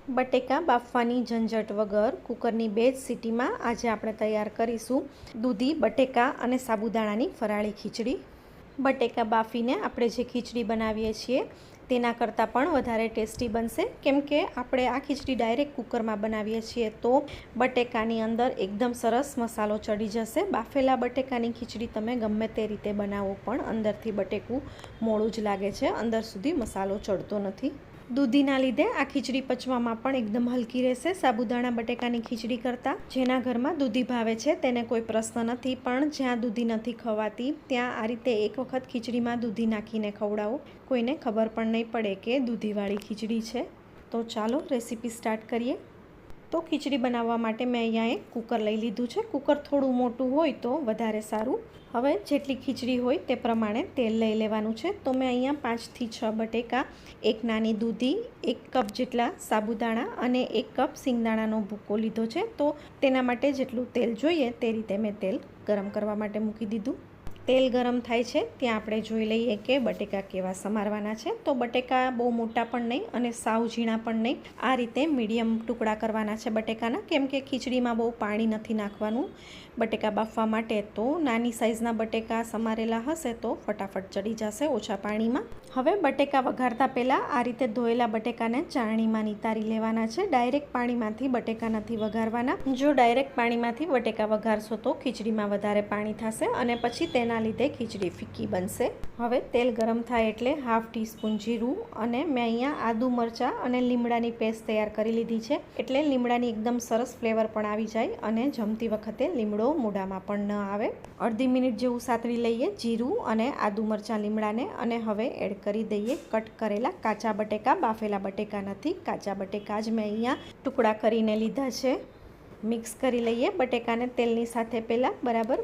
બટેકા બાફવાની ઝંઝટ વગર કુકરની 2 જ સીટીમાં આજે આપણે તૈયાર કરીશું દૂધી બટેકા અને સાબુદાણાની ફરાળી ખીચડી। બટેકા બાફીને આપણે જે ખીચડી બનાવીએ છીએ તેના કરતાં પણ વધારે ટેસ્ટી બનશે, કેમ કે આપણે આ ખીચડી ડાયરેક્ટ કુકરમાં બનાવીએ છીએ તો બટેકાની અંદર એકદમ સરસ મસાલો ચડી જશે। બાફેલા બટેકાની ખીચડી તમે ગમે તે રીતે બનાવો પણ અંદરથી બટેકું મોળું જ લાગે છે, અંદર સુધી મસાલો ચડતો નથી। દૂધીના લીધે આ ખીચડી પચવામાં પણ એકદમ હલકી રહેશે સાબુદાણા બટેકાની ખીચડી કરતાં। જેના ઘરમાં દૂધી ભાવે છે તેને કોઈ પ્રશ્ન નથી, પણ જ્યાં દૂધી નથી ખવાતી ત્યાં આ રીતે એક વખત ખીચડીમાં દૂધી નાખીને ખવડાવો, કોઈને ખબર પણ નહીં પડે કે દૂધીવાળી ખીચડી છે। તો ચાલો રેસીપી સ્ટાર્ટ કરીએ। તો ખીચડી બનાવવા માટે મેં અહીંયા એક કુકર લઈ લીધું છે। કુકર થોડું મોટું હોય તો વધારે સારું। હવે જેટલી ખીચડી હોય તે પ્રમાણે તેલ લઈ લેવાનું છે। તો મેં અહીંયા 5 થી 6 બટેકા, એક નાની દૂધી, 1 કપ જેટલા સાબુદાણા અને 1 કપ સિંગદાણાનો ભૂકો લીધો છે। તો તેના માટે જેટલું તેલ જોઈએ તે રીતે મેં તેલ ગરમ કરવા માટે મૂકી દીધું। તેલ ગરમ થાય છે ત્યાં આપણે જોઈ લઈએ કે બટેકા કેવા સમારવાના છે। તો બટેકા બહુ મોટા પણ નહીં અને સાવ ઝીણા પણ નહીં, આ રીતે મીડિયમ ટુકડા કરવાના છે બટેકાના, કેમ કે ખીચડીમાં બહુ પાણી નથી નાખવાનું બટેકા બાફવા માટે। તો નાની સાઇઝના બટેકા સમારેલા હશે તો ફટાફટ ચડી જશે ઓછા પાણીમાં। હવે બટેકા વઘારતા પહેલાં આ રીતે ધોયેલા બટેકાને ચાળણીમાં નિતારી લેવાના છે। ડાયરેક્ટ પાણીમાંથી બટેકા નથી વઘારવાના। જો ડાયરેક્ટ પાણીમાંથી બટેકા વઘારશો તો ખીચડીમાં વધારે પાણી થશે અને પછી તેના લીધે ખીચડી ફીકી બનશે। હવે તેલ ગરમ થાય એટલે હાફ ટીસ્પૂન જીરું અને મેં અહીંયા આદુ મરચાં અને લીમડાની પેસ્ટ તૈયાર કરી લીધી છે, એટલે લીમડાની એકદમ સરસ ફ્લેવર પણ આવી જાય અને જમતી વખતે લીમડો મોઢામાં પણ ન આવે। અડધી મિનિટ જેવું સાતળી લઈએ જીરું અને આદુ મરચાં લીમડાને અને હવે એડ કરી દઈએ કટ કરેલા કાચા બટેકા। બાફેલા બટેકા નથી, કાચા બટેકા જ મેં અહીંયા ટુકડા કરીને લીધા છે। મિક્સ કરી લઈએ બટેકાને તેલની સાથે પહેલાં બરાબર,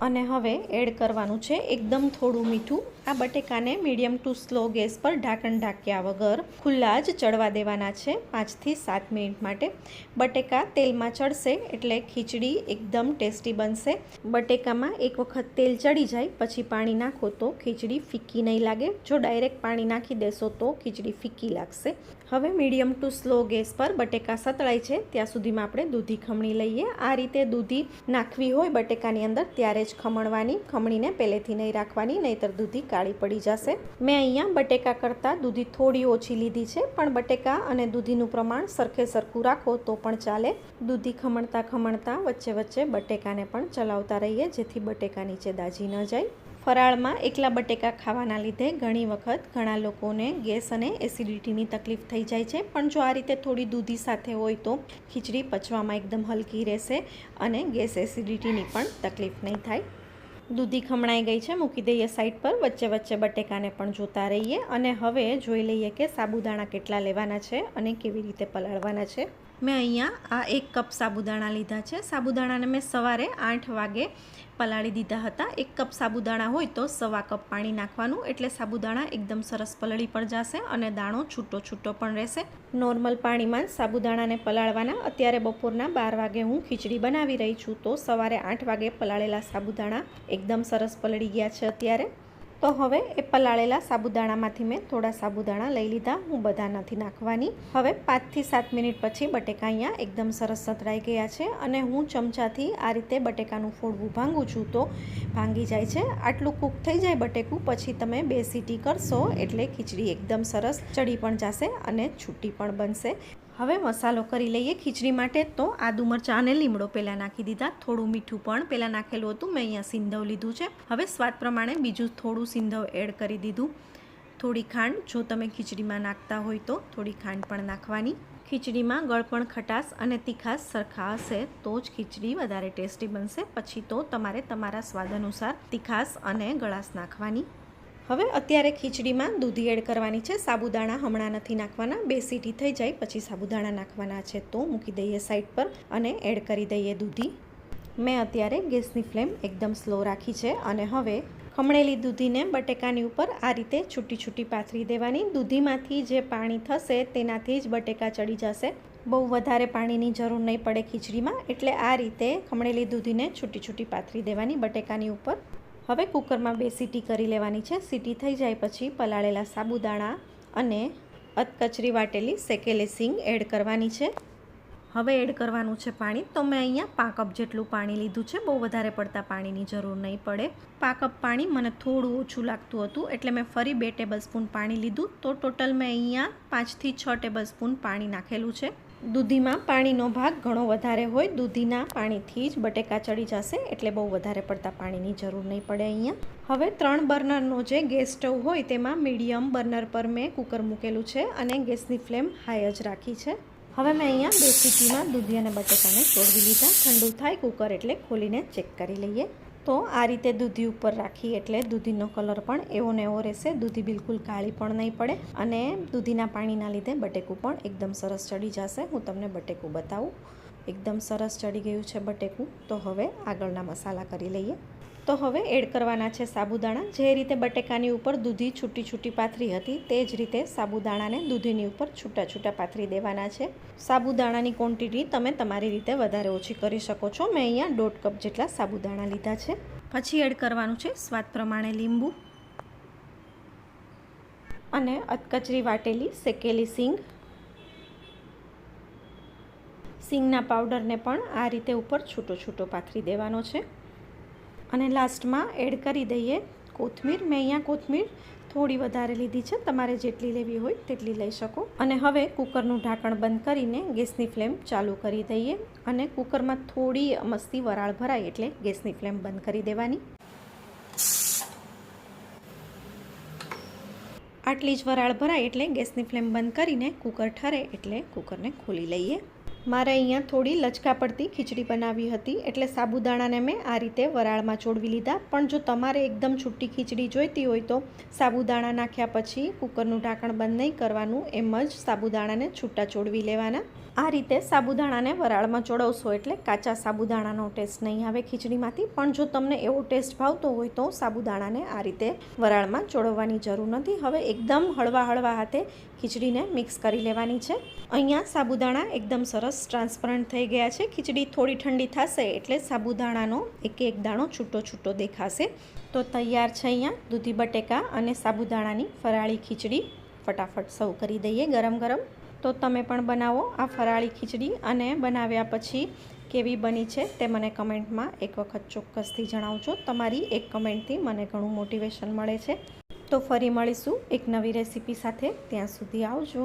અને હવે એડ કરવાનું છે એકદમ થોડું મીઠું। આ બટેકાને મીડિયમ ટુ સ્લો ગેસ પર ઢાંકણ ઢાંક્યા વગર ખુલ્લા જ ચડવા દેવાના છે 5 થી 7 મિનિટ માટે। બટેકા તેલમાં ચડશે એટલે ખીચડી એકદમ ટેસ્ટી બનશે। બટેકામાં એક વખત તેલ ચડી જાય પછી પાણી નાખો તો ખીચડી ફીકી નહીં લાગે, જો ડાયરેક્ટ પાણી નાખી દેશો તો ખીચડી ફીકી લાગશે। હવે મીડિયમ ટુ સ્લો ગેસ પર બટેકા સતળાય છે ત્યાં સુધીમાં આપણે દૂધી ખમણી લઈએ। આ રીતે દૂધી નાખવી હોય બટેકાની અંદર ત્યારે જ ખમણવાની, ખમણીને પહેલેથી નહીં રાખવાની, નહીંતર દૂધી કાળી પડી જશે। મેં અહીંયા બટેકા કરતાં દૂધી થોડી ઓછી લીધી છે, પણ બટેકા અને દૂધીનું પ્રમાણ સરખે સરખું રાખો તો પણ ચાલે। દૂધી ખમણતા ખમણતા વચ્ચે વચ્ચે બટેકાને પણ ચલાવતા રહીએ જેથી બટેકા નીચે દાજી ન જાય। ફરાળમાં એકલા બટેકા ખાવાના લીધે ઘણી વખત ઘણા લોકોને ગેસ અને એસિડિટીની તકલીફ થઈ જાય છે, પણ જો આ રીતે થોડી દૂધી સાથે હોય તો ખીચડી પચવામાં એકદમ હલકી રહેશે અને ગેસ એસિડિટીની પણ તકલીફ નહીં થાય। દૂધી ખમણાઈ ગઈ છે, મૂકી દઈએ સાઈડ પર। વચ્ચે વચ્ચે બટેકાને પણ જોતા રહીએ અને હવે જોઈ લઈએ કે સાબુદાણા કેટલા લેવાના છે અને કેવી રીતે પલાળવાના છે। મેં અહીંયા આ 1 કપ સાબુદાણા લીધા છે। સાબુદાણાને મેં સવારે 8 વાગે પલાળી દીધા હતા। 1 કપ સાબુદાણા હોય તો 1/4 કપ પાણી નાખવાનું, એટલે સાબુદાણા એકદમ સરસ પલળી પણ જશે અને દાણો છૂટો છૂટો પણ રહેશે। નોર્મલ પાણીમાં સાબુદાણાને પલાળવાના। અત્યારે બપોરના 12 વાગે હું ખીચડી બનાવી રહી છું તો સવારે 8 વાગે પલાળેલા સાબુદાણા એકદમ સરસ પલળી ગયા છે અત્યારે। તો હવે એ પલાળેલા સાબુદાણામાંથી મેં થોડા સાબુદાણા લઈ લીધા, હું બધા નથી નાખવાની। હવે 5 થી 7 મિનિટ પછી બટેકા અહીંયા એકદમ સરસ સતળાઈ ગયા છે અને હું ચમચાથી આ રીતે બટેકાનું ફોડવું ભાંગું છું તો ભાંગી જાય છે। આટલું કૂક થઈ જાય બટેકું પછી તમે 2 સીટી કરશો એટલે ખીચડી એકદમ સરસ ચડી પણ જશે અને છૂટી પણ બનશે। હવે મસાલો કરી લઈએ ખીચડી માટે। તો આદુ મરચાં અને લીમડો પહેલાં નાખી દીધા, થોડું મીઠું પણ પહેલાં નાખેલું હતું, મેં અહીંયા સિંધવ લીધું છે। હવે સ્વાદ પ્રમાણે બીજું થોડું સિંધવ એડ કરી દીધું। થોડી ખાંડ, જો તમે ખીચડીમાં નાખતા હોય તો થોડી ખાંડ પણ નાખવાની। ખીચડીમાં ગળપણ, ખટાશ અને તીખાશ સરખા હશે તો જ ખીચડી વધારે ટેસ્ટી બનશે, પછી તો તમારે તમારા સ્વાદ અનુસાર તીખાશ અને ગળાશ નાખવાની। હવે અત્યારે ખીચડીમાં દૂધી એડ કરવાની છે, સાબુદાણા હમણાં નથી નાખવાના। 2 સીટી થઈ જાય પછી સાબુદાણા નાખવાના છે તો મૂકી દઈએ સાઈડ પર અને એડ કરી દઈએ દૂધી। મેં અત્યારે ગેસની ફ્લેમ એકદમ સ્લો રાખી છે અને હવે ખમણેલી દૂધીને બટેકાની ઉપર આ રીતે છૂટી છૂટી પાથરી દેવાની। દૂધીમાંથી જે પાણી થશે તેનાથી જ બટેકા ચડી જશે, બહુ વધારે પાણીની જરૂર નહીં પડે ખીચડીમાં, એટલે આ રીતે ખમણેલી દૂધીને છૂટી છૂટી પાથરી દેવાની બટેકાની ઉપર। હવે કુકરમાં 2 સીટી કરી લેવાની છે. સીટી થઈ જાય પછી પલાળેલા સાબુદાણા અને અધકચરી વાટેલી શેકેલી સિંગ એડ કરવાની છે. હવે એડ કરવાનું છે પાણી. તો મેં અહીંયા 5 કપ જેટલું પાણી લીધું છે. બહુ વધારે પડતા પાણીની જરૂર નહીં પડે. 5 કપ પાણી મને થોડું ઓછું લાગતું હતું એટલે મેં ફરી 2 ટેબલસ્પૂન પાણી લીધું. તો ટોટલ મેં અહીંયા 5 થી 6 ટેબલસ્પૂન પાણી નાખેલું છે. દૂધીમાં પાણીનો ભાગ ઘણો વધારે હોય. દૂધીના પાણીથી જ બટેકા ચડી જશે એટલે બહુ વધારે પડતા પાણીની જરૂર નહીં પડે અહીંયા. હવે 3 બર્નરનો જે ગેસ સ્ટવ હોય તેમાં મીડિયમ બર્નર પર મેં કુકર મૂકેલું છે અને ગેસની ફ્લેમ હાઈ જ રાખી છે. હવે મેં અહીંયા 2 સીટીમાં દૂધી અને બટેકાને ચોળવી લીધા. ઠંડુ થાય કુકર એટલે ખોલીને ચેક કરી લઈએ. તો આ રીતે દૂધી ઉપર રાખી એટલે દૂધીનો કલર પણ એવો ને એવો રહેશે. દૂધી બિલકુલ કાળી પણ નહીં પડે અને દૂધીના પાણીના લીધે બટેકું પણ એકદમ સરસ ચડી જશે. હું તમને બટેકું બતાવું. એકદમ સરસ ચડી ગયું છે બટેકું. તો હવે આગળના મસાલા કરી લઈએ. તો હવે એડ કરવાના છે સાબુદાણા. જે રીતે બટેકાની ઉપર દૂધી છૂટી છૂટી પાથરી હતી તે જ રીતે સાબુદાણાને દૂધીની ઉપર છૂટા છૂટા પાથરી દેવાના છે. સાબુદાણાની ક્વોન્ટિટી તમે તમારી રીતે વધારે ઓછી કરી શકો છો. મેં અહીંયા 1.5 કપ જેટલા સાબુદાણા લીધા છે. પછી એડ કરવાનું છે સ્વાદ પ્રમાણે લીંબુ અને અધકચરી વાટેલી શેકેલી સિંગ. સિંગના પાવડરને પણ આ રીતે ઉપર છૂટો છૂટો પાથરી દેવાનો છે. અને લાસ્ટમાં એડ કરી દઈએ કોથમીર. મેં અહીંયા કોથમીર થોડી વધારે લીધી છે. તમારે જેટલી લેવી હોય તેટલી લઈ શકો. અને હવે કુકરનું ઢાંકણ બંધ કરીને ગેસની ફ્લેમ ચાલુ કરી દઈએ. અને કુકરમાં થોડી મસ્તી વરાળ ભરાય એટલે ગેસની ફ્લેમ બંધ કરી દેવાની. આટલી જ વરાળ ભરાય એટલે ગેસની ફ્લેમ બંધ કરીને કુકર ઠરે એટલે કુકરને ખોલી લઈએ. મારે અહીંયા થોડી લચકા પડતી ખીચડી બનાવી હતી એટલે સાબુદાણાને મેં આ રીતે વરાળમાં ચોળવી લીધા. પણ જો તમારે એકદમ છૂટી ખીચડી જોઈતી હોય તો સાબુદાણા નાખ્યા પછી કુકરનું ઢાંકણ બંધ નહીં કરવાનું, એમ જ સાબુદાણાને છૂટા ચોળવી લેવાના. આ રીતે સાબુદાણાને વરાળમાં ચોળવશો એટલે કાચા સાબુદાણાનો ટેસ્ટ નહીં આવે ખીચડીમાંથી. પણ જો તમને એવો ટેસ્ટ ભાવતો હોય તો સાબુદાણાને આ રીતે વરાળમાં ચોળવવાની જરૂર નથી. હવે એકદમ હળવા હાથે ખીચડીને મિક્સ કરી લેવાની છે. અહીંયા સાબુદાણા એકદમ સરસ ટ્રાન્સપરન્ટ થઈ ગયા છે. ખીચડી થોડી ઠંડી થશે એટલે સાબુદાણાનો એક એક દાણો છૂટો છૂટો દેખાશે. તો તૈયાર છે અહીંયા દૂધી બટેકા અને સાબુદાણાની ફરાળી ખીચડી. ફટાફટ સર્વ કરી દઈએ ગરમ ગરમ. તો તમે પણ બનાવો આ ફરાળી ખીચડી અને બનાવ્યા પછી કેવી બની છે તે મને કમેન્ટમાં એક વખત ચોક્કસથી જણાવજો. તમારી એક કમેન્ટથી મને ઘણું મોટિવેશન મળે છે. તો ફરી મળીશું એક નવી રેસીપી સાથે. ત્યાં સુધી આવજો.